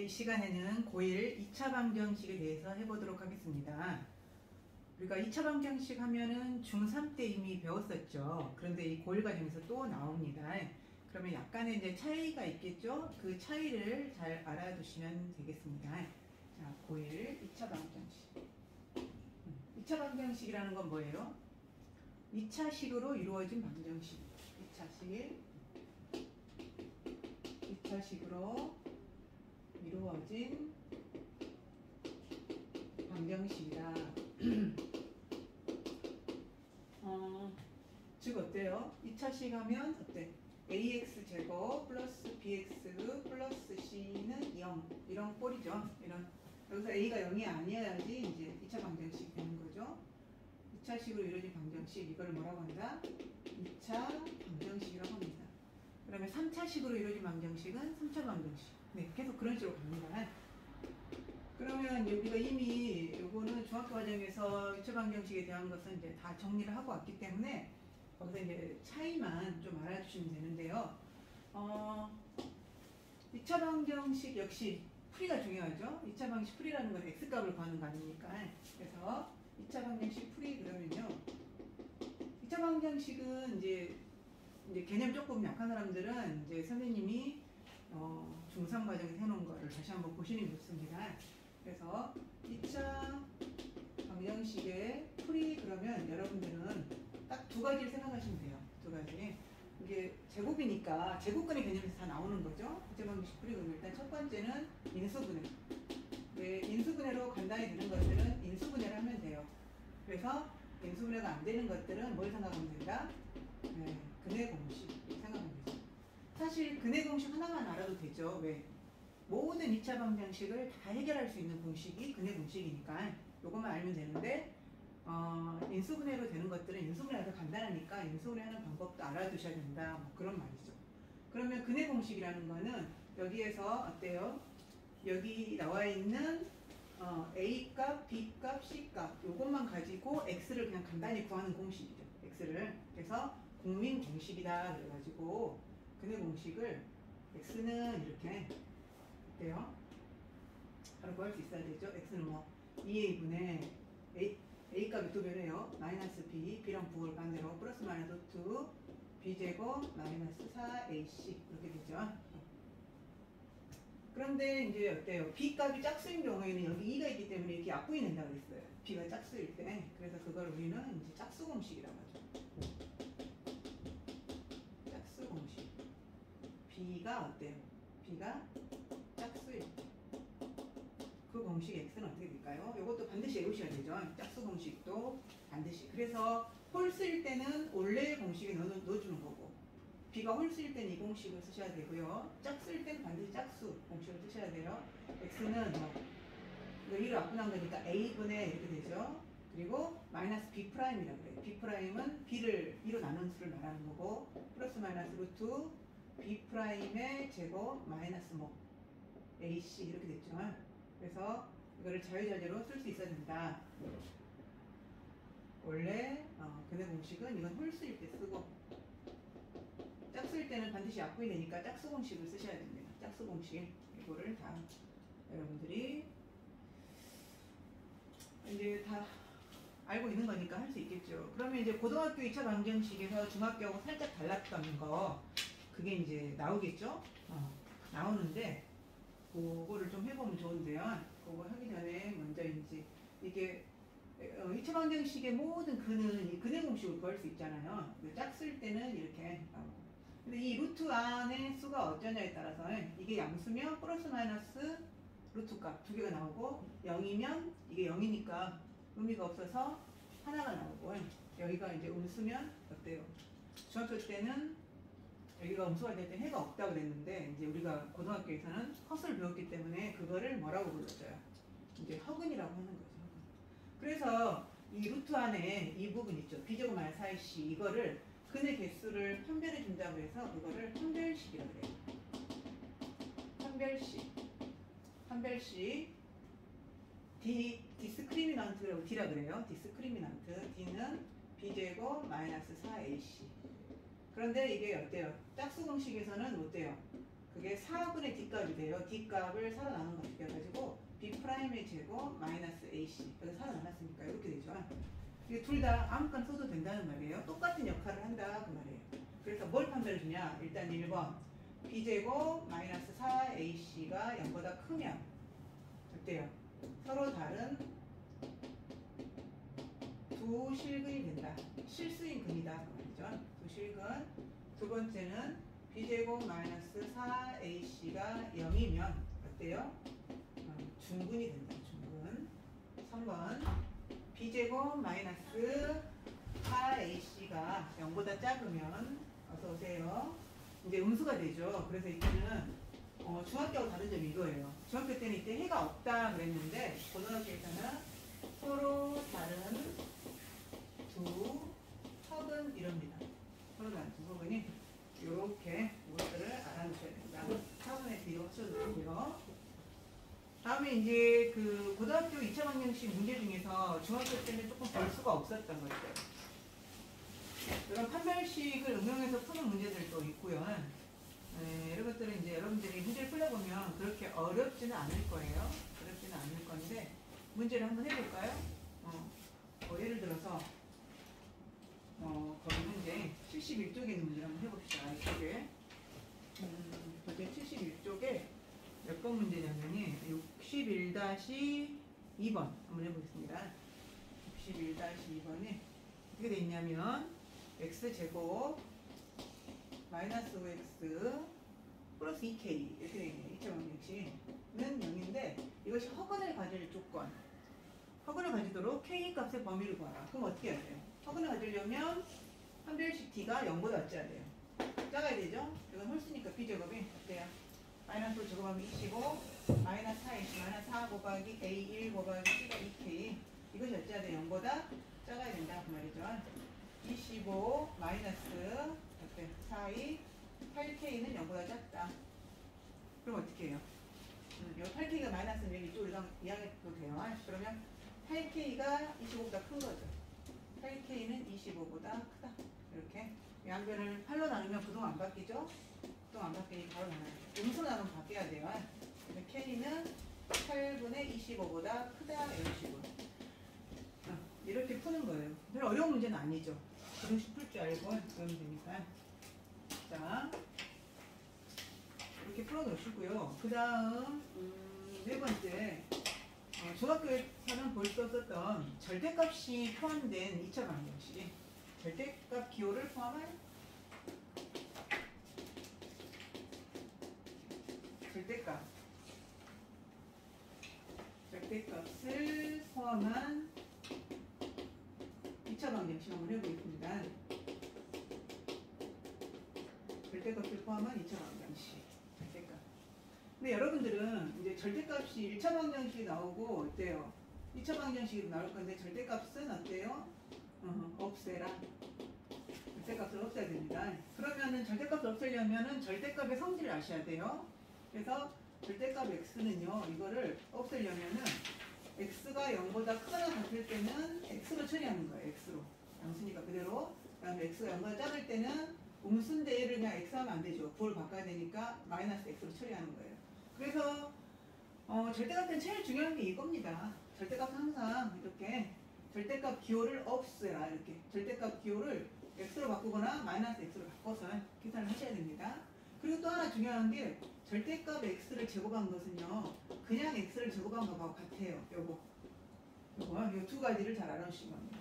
이 시간에는 고1 2차 방정식에 대해서 해보도록 하겠습니다. 우리가 2차 방정식 하면은 중3 때 이미 배웠었죠. 그런데 이 고1 과정에서 또 나옵니다. 그러면 약간의 이제 차이가 있겠죠? 그 차이를 잘 알아두시면 되겠습니다. 자, 고1 2차 방정식. 2차 방정식이라는 건 뭐예요? 2차식으로 이루어진 방정식. 2차식으로 이루어진 방정식이다. 즉 어때요? 2차식 하면 어때? ax제곱 플러스 bx 플러스 c는 0 이런 꼴이죠. 이런 여기서 a가 0이 아니어야지 이제 2차 방정식이 되는 거죠. 2차식으로 이루어진 방정식 이걸 뭐라고 한다? 2차 방정식이라고 합니다. 그러면 3차식으로 이루어진 방정식은 3차 방정식. 네, 계속 그런 식으로 갑니다. 그러면 여기가 이미 요거는 중학교 과정에서 2차 방정식에 대한 것은 이제 다 정리를 하고 왔기 때문에 거기서 이제 차이만 좀 알아주시면 되는데요. 2차 방정식 역시 풀이가 중요하죠. 2차 방정식 풀이라는 건 x값을 구하는 거 아닙니까? 그래서 2차 방정식 풀이 그러면요. 2차 방정식은 이제 개념 조금 약한 사람들은 이제 선생님이 중3 과정에서 해놓은 거를 다시 한번 보시는 게 좋습니다. 그래서 2차 방정식의 풀이 그러면 여러분들은 딱 두 가지를 생각하시면 돼요. 두 가지. 이게 제곱이니까 제곱근의 개념에서 다 나오는 거죠. 2차 방정식 풀이 그러면 일단 첫 번째는 인수분해. 네, 인수분해로 간단히 되는 것들은 인수분해를 하면 돼요. 그래서 인수분해가 안 되는 것들은 뭘 생각하면 된다? 네, 근해 공식 생각하면 되죠. 사실 근해 공식 하나만 알아도 되죠. 왜? 모든 2차 방정식을 다 해결할 수 있는 공식이 근해 공식이니까 요것만 알면 되는데 인수분해로 되는 것들은 인수분해가 더 간단하니까 인수분해하는 방법도 알아두셔야 된다. 뭐 그런 말이죠. 그러면 근해 공식이라는 거는 여기에서 어때요? 여기 나와 있는 A값, B값, C값 요것만 가지고 X를 그냥 간단히 구하는 공식이죠. X를. 그래서 국민 공식이다 그래가지고 근해 공식을 X는 이렇게 어때요? 바로 구할 수 있어야 되죠. X는 뭐 2A분의 A값이 두 배래요. 마이너스 B, B랑 부호를 반대로 플러스 마이너스 2 B제곱 마이너스 4AC 이렇게 되죠. 그런데 이제 어때요? B값이 짝수인 경우에는 여기 2가 있기 때문에 이렇게 약분이 된다고 했어요. B가 짝수일 때. 그래서 그걸 우리는 이제 짝수 공식이라고 하죠. 짝수 공식. B가 어때요? B가 짝수일 때. 그 공식 X는 어떻게 될까요? 이것도 반드시 외우셔야 되죠. 짝수 공식도 반드시. 그래서 홀수일 때는 원래의 공식에 넣어주는 거고 B가 홀수일 때는 이 공식을 쓰셔야 되고요. 짝수일 때는 반드시 짝수 공식을 쓰셔야 돼요. X는 뭐 이거 1을 앞분한 거니까 A분의 이렇게 되죠. 그리고 마이너스 B 프라임이라고 그래요. B 프라임은 B를 2로 나눈 수를 말하는 거고 플러스 마이너스 루트 B 프라임의 제곱 마이너스 뭐 AC 이렇게 됐죠. 그래서 이거를 자유자재로 쓸 수 있어야 된다. 원래 근해 공식은 이건 홀수일 때 쓰고 짝수일 때는 반드시 약분이 되니까 짝수 공식을 쓰셔야 됩니다. 짝수 공식 이거를 다 여러분들이 이제 다 알고 있는 거니까 할 수 있겠죠. 그러면 이제 고등학교 2차 방정식에서 중학교하고 살짝 달랐던 거 그게 이제 나오겠죠. 나오는데 그거를 좀 해보면 좋은데요. 그거 하기 전에 먼저 이제 이게 2차 방정식의 모든 근은 이 근해 공식을 구할 수 있잖아요. 짝수일 때는 이렇게 근데 이 루트 안의 수가 어쩌냐에 따라서 이게 양수면 플러스 마이너스 루트 값 두 개가 나오고 0이면 이게 0이니까 의미가 없어서 하나가 나오고 여기가 이제 음수면 어때요? 중학교 때는 여기가 음수가 될 때 해가 없다고 그랬는데 이제 우리가 고등학교에서는 허수를 배웠기 때문에 그거를 뭐라고 불러줘요? 이제 허근이라고 하는 거죠. 그래서 이 루트 안에 이 부분 있죠. B제곱 마이너스 4AC 이거를 근의 개수를 판별해 준다고 해서 그거를 판별식이라고 그래요. 판별식 디스크리미넌트라고 D라 그래요. 디스크리미넌트 D는 B제곱 마이너스 4AC 그런데 이게 어때요? 짝수 공식에서는 어때요? 그게 4분의 D값이 돼요. D값을 살아나는 거 비벼가지고 B'의 제곱 마이너스 AC 여기 살아남았으니까 이렇게 되죠. 이게 둘 다 아무거나 써도 된다는 말이에요. 똑같은 역할을 한다 그 말이에요. 그래서 뭘 판별해 주냐? 일단 1번 B제곱 마이너스 4AC가 0보다 크면 어때요? 서로 다른 두 실근이 된다. 실수인 근이다 그 말이죠. 두 실근. 두 번째는 B제곱 마이너스 4AC가 0이면 어때요? 중근이 된다. 중근. 3번 B제곱 마이너스 4AC가 0보다 작으면 어서 오세요. 이제 음수가 되죠. 그래서 이때는 중학교하고 다른 점이 이거예요. 중학교 때는 이때 해가 없다 그랬는데 고등학교에서는 서로 다른 두 턱은 이럽니다. 서로 다른 두 턱은이 이렇게 이것들을 알아두셔야 됩니다. 차분의 뒤로 쳐도 되고요. 다음에 이제 그 고등학교 2차 방정식 문제 중에서 중학교 때는 조금 별 수가 없었던 것들. 이런 판별식을 응용해서 푸는 문제들도 있고요. 이런 것들은 이제 여러분들이 문제를 풀려보면 그렇게 어렵지는 않을 거예요. 어렵지는 않을 건데 문제를 한번 해볼까요? 예를 들어서 거기 문제 71쪽에 있는 문제를 한번 해봅시다. 이쪽에 문제 71쪽에 몇 번 문제냐면이 61-2번 한번 해보겠습니다. 61-2번이 어떻게 돼 있냐면 x제곱 마이너스 5x 플러스 2k 이렇게 돼 있네요. 2차 방정식은 0인데 이것이 허근을 가질 조건. 허근을 가지도록 k 값의 범위를 구하라. 그럼 어떻게 해야 돼요? 허근을 가지려면 판별식 d가 0보다 작아야 돼요. 작아야 되죠? 이건 홀수니까 b제곱이 어때요? 마이너스로 제곱하면 25 마이너스 4x 마이너스 4 곱하기 a1 곱하기 c가 2k 이것이 어찌해야 돼요? 0보다 작아야 된다 그 말이죠. 25 마이너스 4이 8k는 0보다 작다. 그럼 어떻게 해요? 이 8k가 마이너스는 여기 이쪽으로 이항해도 돼요. 그러면 8k가 25보다 큰 거죠. 8k는 25보다 크다. 이렇게 양변을 8로 나누면 부동 안 바뀌죠? 부동 안 바뀌니 바로 나눠요. 음수 나누면 바뀌어야 돼요. 그래서 k는 8분의 25보다 크다 이런 식으로. 이렇게 푸는 거예요. 별로 어려운 문제는 아니죠. 그릇이 풀 줄 알고 그러면 되니까. 자, 이렇게 풀어 놓으시고요. 그 다음, 네 번째. 중학교에서는 벌써 썼던 절대값이 포함된 2차 방정식. 절대값 기호를 포함한 절대값을 포함한 2차 방정식 한번 해보겠습니다. 절대값을 포함한 2차 방정식. 절대값. 근데 여러분들은 이제 절대값이 1차 방정식이 나오고 어때요? 2차 방정식이 나올 건데 절대값은 어때요? 없애라. 절대값을 없애야 됩니다. 그러면은 절대값을 없애려면은 절대값의 성질을 아셔야 돼요. 그래서 절대값 x는요, 이거를 없애려면은 x가 0보다 크거나 같을 때는 x로 처리하는 거예요. x로. 양수니까 그대로. 그 다음에 x가 0보다 작을 때는 음수인데 얘를 그냥 x 하면 안 되죠. 9를 바꿔야 되니까 마이너스 x로 처리하는 거예요. 그래서 절대값은 제일 중요한 게 이겁니다. 절대값은 항상 이렇게 절대값 기호를 없애라. 이렇게 절대값 기호를 x로 바꾸거나 마이너스 x로 바꿔서 계산을 하셔야 됩니다. 그리고 또 하나 중요한 게 절대값 x를 제곱한 것은요, 그냥 x를 제곱한 것하고 같아요. 요거 요 두 가지를 잘 알아주시기 바랍니다.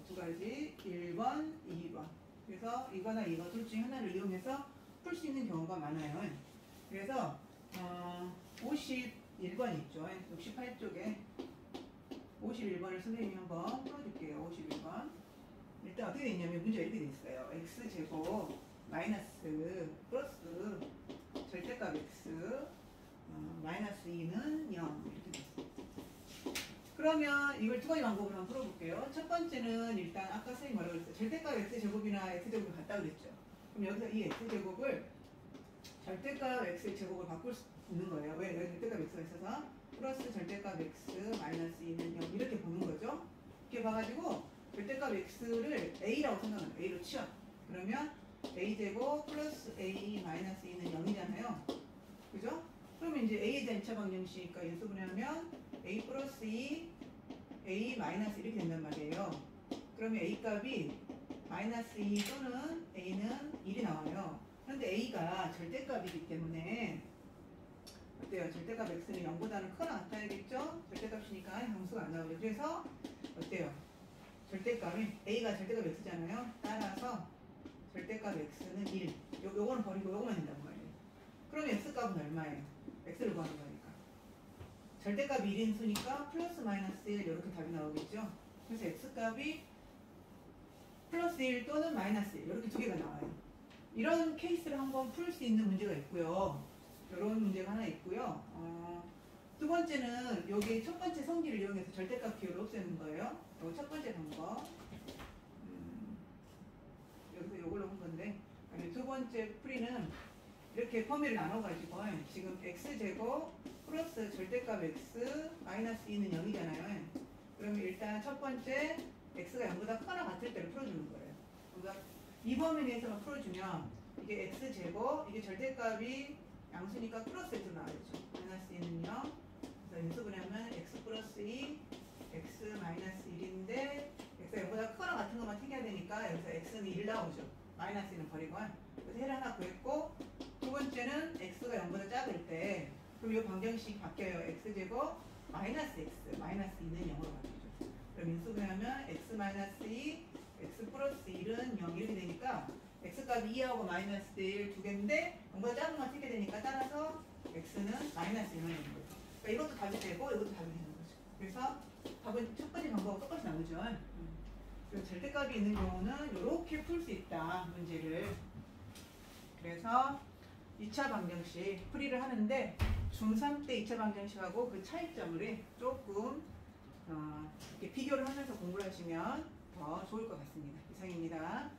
두 가지 1번, 2번. 그래서 이거나 이거 둘 중에 하나를 이용해서 풀 수 있는 경우가 많아요. 그래서 51번 있죠. 68쪽에 51번을 선생님이 한번 풀어줄게요. 51번. 일단 어떻게 돼 있냐면 문제가 이렇게 돼 있어요. x제곱 마이너스 플러스 절대값 x 마이너스 2는 0 이렇게 돼 있어요. 그러면 이걸 두 가지 방법으로 한번 풀어볼게요. 첫 번째는 일단 아까 선생님이 뭐라고 그랬어요? 절대값 x제곱이나 x제곱이 같다 그랬죠. 그럼 여기서 이 x제곱을 절대값 x제곱을 바꿀 수 있는 거예요. 왜? 여기 절대값 x가 있어서 플러스 절대값 x 마이너스 2는 0 이렇게 보는 거죠. 이렇게 봐가지고 절대값 x를 a라고 생각하면 a로 치워. 그러면 a제곱 플러스 a 마이너스 2는 0이잖아요. 그죠? 그러면 이제 a에 대한 2차 방정식이니까 인수분해하면 a 플러스 2, a 마이너스 이렇게 된단 말이에요. 그러면 a 값이 마이너스 2 또는 a는 1이 나와요. 그런데 a가 절대값이기 때문에 어때요? 절대값 x는 0보다는 크거나 같아야겠죠? 절대값이니까 함수가 안 나오죠. 그래서 어때요? 절대값이 a가 절대값 x잖아요. 따라서 절대값 x는 1. 요거는 버리고 요거만 된단 말이에요. 그럼 x값은 얼마예요? x를 구하는 거니까. 절대값이 1인 수니까 플러스 마이너스 1 이렇게 답이 나오겠죠? 그래서 x값이 플러스 1 또는 마이너스 1 이렇게 두 개가 나와요. 이런 케이스를 한번 풀 수 있는 문제가 있고요. 이런 문제가 하나 있고요. 두 번째는 여기 첫 번째 성질을 이용해서 절대값 기호를 없애는 거예요. 이거 첫 번째 방법. 여기서 이걸로 한 건데, 두 번째 풀이는 이렇게 범위를 나눠가지고 지금 x제곱 플러스 절대값 x 마이너스 2는 0이잖아요. 그러면 일단 첫 번째 x가 0보다 크거나 같을 때를 풀어주는 거예요. 그러니까 이 범위 내에서만 풀어주면 이게 x제곱 이게 절대값이 양수니까 플러스 x로 나와야죠. 마이너스 2는 0. 그래서 인수분해하면 x 플러스 2 x 마이너스 1인데 x가 0보다 크거나 같은 것만 챙겨야 되니까 여기서 x는 1 나오죠. 마이너스 1은 버리고. 그래서 해를 하나 구했고, 두 번째는 x가 0보다 작을 때 그럼 이 방정식이 바뀌어요. x제곱 마이너스 x 마이너스 2는 0으로 바뀌죠. 그럼 인수분해하면 x 마이너스 2 x 플러스 1은 0 이렇게 되니까 x값이 2하고 마이너스 1 두 개인데 0보다 작은 건 챙겨야 되니까 따라서 x는 마이너스 1이 되는 거죠. 그러니까 이것도 답이 되고 이것도 답이 되는 거죠. 그래서 답은 첫 번째 방법과 똑같이 나오죠. 그리고 절대값이 있는 경우는 이렇게 풀 수 있다, 문제를. 그래서 2차 방정식 풀이를 하는데 중3 때 2차 방정식하고 그 차이점을 조금 이렇게 비교를 하면서 공부를 하시면 더 좋을 것 같습니다. 이상입니다.